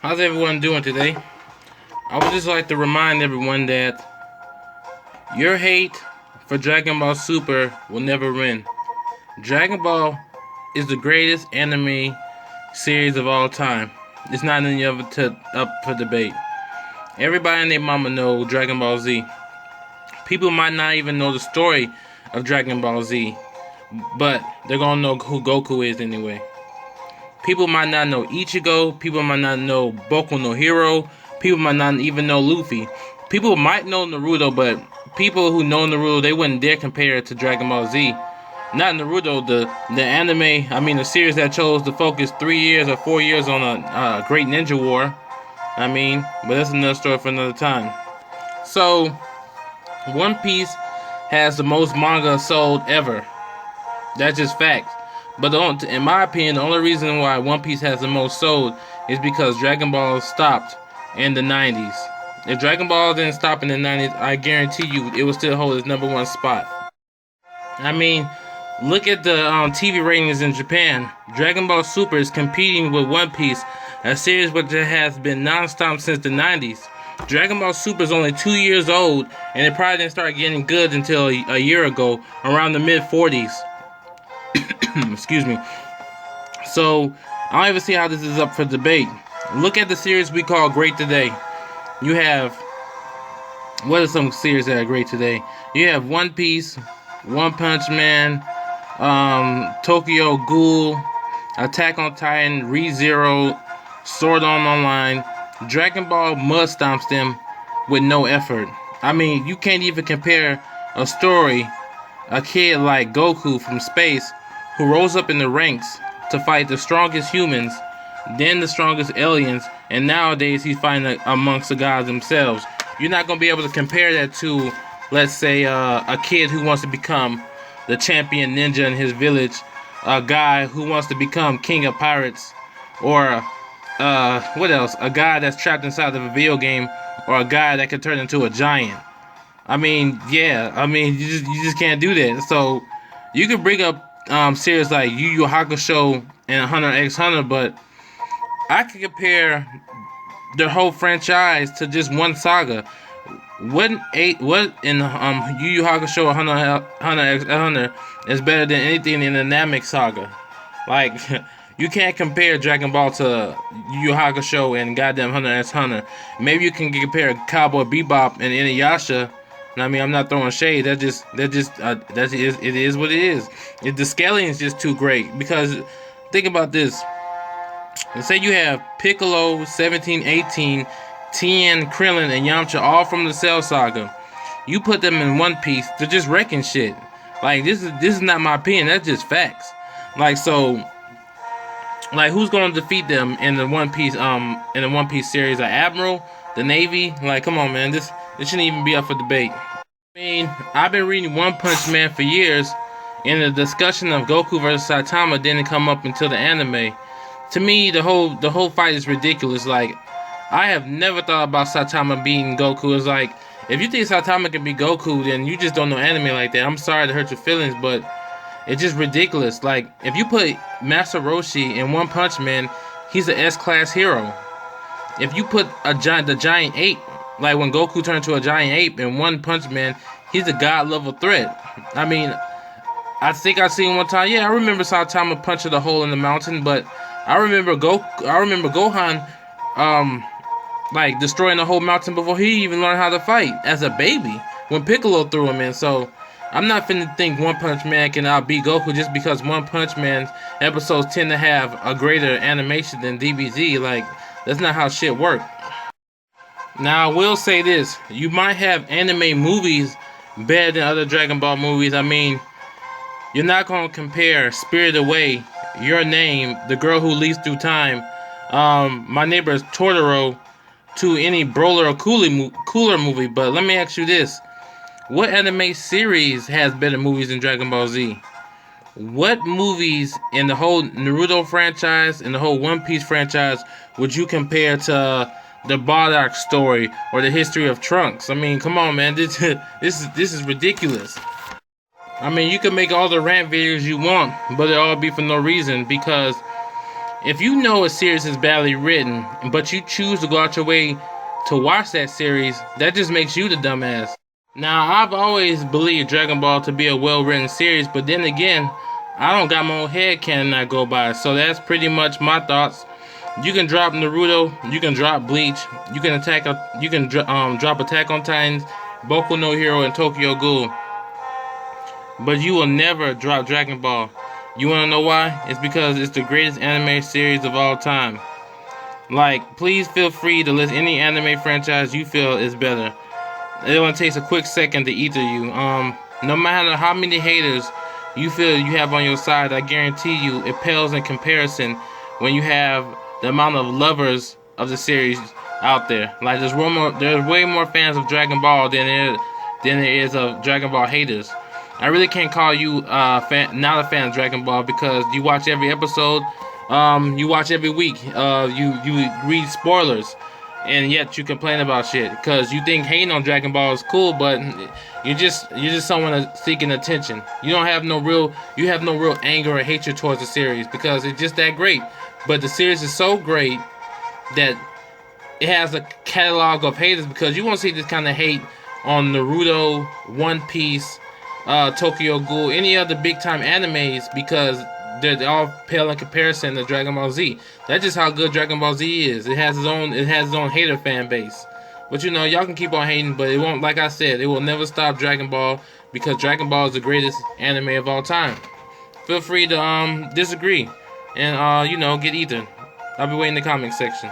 How's everyone doing today? I would just like to remind everyone that your hate for Dragon Ball Super will never win. Dragon Ball is the greatest anime series of all time. It's not any of it up for debate. Everybody and their mama know Dragon Ball Z. People might not even know the story of Dragon Ball Z, but they're gonna know who Goku is anyway. People might not know Ichigo. People might not know Boku no Hero. People might not even know Luffy. People might know Naruto, but people who know Naruto, they wouldn't dare compare it to Dragon Ball Z. Not Naruto, the anime, the series that chose to focus 3 years or 4 years on a great ninja war. But that's another story for another time. So, One Piece has the most manga sold ever. That's just fact. But in my opinion, the only reason why One Piece has the most sold is because Dragon Ball stopped in the 90s. If Dragon Ball didn't stop in the 90s, I guarantee you it would still hold its #1 spot. Look at the TV ratings in Japan. Dragon Ball Super is competing with One Piece, a series which has been non-stop since the 90s. Dragon Ball Super is only 2 years old, and it probably didn't start getting good until a year ago, around the mid-40s. Excuse me. So, I don't even see how this is up for debate. Look at the series we call great today. You have, what are some series that are great today? You have One Piece, One Punch Man, Tokyo Ghoul, Attack on Titan, ReZero, Sword Art Online. Dragon Ball mud stomps them with no effort. You can't even compare a story, a kid like Goku from space who rose up in the ranks to fight the strongest humans, then the strongest aliens, and nowadays he's fighting amongst the gods themselves. You're not going to be able to compare that to, let's say, a kid who wants to become the champion ninja in his village, a guy who wants to become king of pirates, or what else? A guy that's trapped inside of a video game, or a guy that can turn into a giant. You just can't do that. So you could bring up series like Yu Yu Hakusho and Hunter x Hunter, but I could compare the whole franchise to just one saga. What in Yu Yu Hakusho or Hunter x Hunter is better than anything in the Namek saga? Like, you can't compare Dragon Ball to Yu Yu Hakusho and goddamn Hunter x Hunter. Maybe you can compare Cowboy Bebop and Inuyasha. I'm not throwing shade. It is what it is. The scaling is just too great. Because think about this. Let's say you have Piccolo, 17, 18, Tien, Krillin, and Yamcha all from the Cell Saga. You put them in One Piece, they're just wrecking shit. Like, this is not my opinion. That's just facts. Who's gonna defeat them in the One Piece series? The Admiral, the Navy? Like, come on, man. This shouldn't even be up for debate. I've been reading One Punch Man for years, and the discussion of Goku versus Saitama didn't come up until the anime. To me, the whole fight is ridiculous. Like, I have never thought about Saitama beating Goku. It's like, if you think Saitama can beat Goku, then you just don't know anime like that. I'm sorry to hurt your feelings, but it's just ridiculous. Like, if you put Master Roshi in One Punch Man, he's an S-class hero. If you put the giant ape, like when Goku turned to a giant ape in One Punch Man, he's a god-level threat. I think I seen one time. Yeah, I remember Saitama punching a hole in the mountain, but I remember Gohan, like destroying the whole mountain before he even learned how to fight as a baby when Piccolo threw him in. So I'm not finna think One Punch Man can outbeat Goku just because One Punch Man episodes tend to have a greater animation than DBZ. Like, that's not how shit works. Now, I will say this. You might have anime movies better than other Dragon Ball movies. You're not going to compare Spirited Away, Your Name, The Girl Who Leads Through Time, My Neighbor's Totoro, to any Brawler or Cooler movie. But let me ask you this. What anime series has better movies than Dragon Ball Z? What movies in the whole Naruto franchise and the whole One Piece franchise would you compare to the Bardock story or the history of Trunks? Come on, man. This is ridiculous. You can make all the rant videos you want, but it all be for no reason, because if you know a series is badly written, but you choose to go out your way to watch that series, that just makes you the dumbass. Now, I've always believed Dragon Ball to be a well-written series, but then again, I don't got my own head canon I go by, so that's pretty much my thoughts. You can drop Naruto, you can drop Bleach, you can drop Attack on Titans, Boku no Hero, and Tokyo Ghoul, but you will never drop Dragon Ball. You wanna know why? It's because it's the greatest anime series of all time. Like, please feel free to list any anime franchise you feel is better. It only takes a quick second to ether you. No matter how many haters you feel you have on your side, I guarantee you it pales in comparison when you have the amount of lovers of the series out there. Like, there's way more fans of Dragon Ball than there is of Dragon Ball haters. I really can't call you not a fan of Dragon Ball because you watch every episode, you watch every week, you read spoilers, and yet you complain about shit because you think hating on Dragon Ball is cool, but you're just someone seeking attention. You have no real anger or hatred towards the series because it's just that great. But the series is so great that it has a catalog of haters because you won't see this kind of hate on Naruto, One Piece, Tokyo Ghoul, any other big time animes because they're all pale in comparison to Dragon Ball Z. That's just how good Dragon Ball Z is. It has its own hater fan base. But y'all can keep on hating, but it won't. Like I said, it will never stop Dragon Ball because Dragon Ball is the greatest anime of all time. Feel free to disagree and get ethered. I'll be waiting in the comment section.